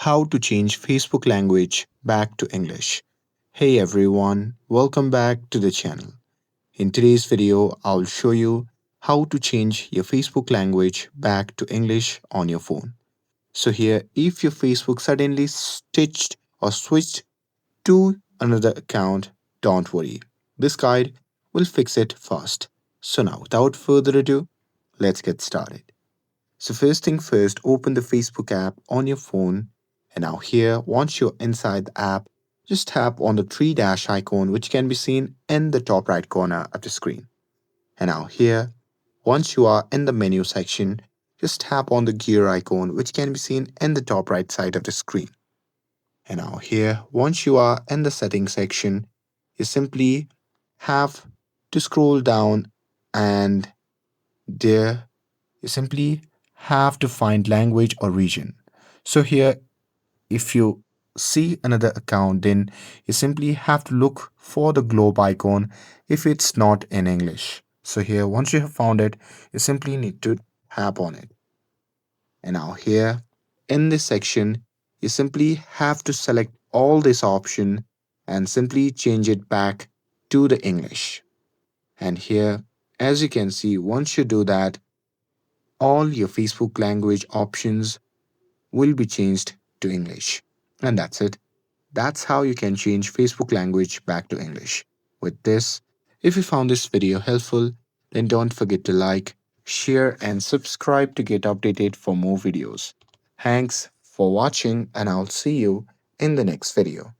how to change Facebook language back to English. Hey everyone, welcome back to the channel. In today's video, I'll show you how to change your Facebook language back to English on your phone. So here, if your Facebook suddenly stitched or switched to another account, don't worry. This guide will fix it fast. So now, without further ado, let's get started. So first thing first, open the Facebook app on your phone. And now here, once you're inside the app, just tap on the three dash icon which can be seen in the top right corner of the screen. And now here, once you are in the menu section, just tap on the gear icon which can be seen in the top right side of the screen. And now here, once you are in the settings section, you simply have to scroll down and there you simply have to find language or region. So here, if you see another account, then you simply have to look for the globe icon if it's not in English. So here, once you have found it, you simply need to tap on it. And now here, in this section, you simply have to select all this option and simply change it back to the English. And here, as you can see, once you do that, all your Facebook language options will be changed to English. And that's it. That's how you can change Facebook language back to English. With this, if you found this video helpful, then don't forget to like, share, and subscribe to get updated for more videos. Thanks for watching, and I'll see you in the next video.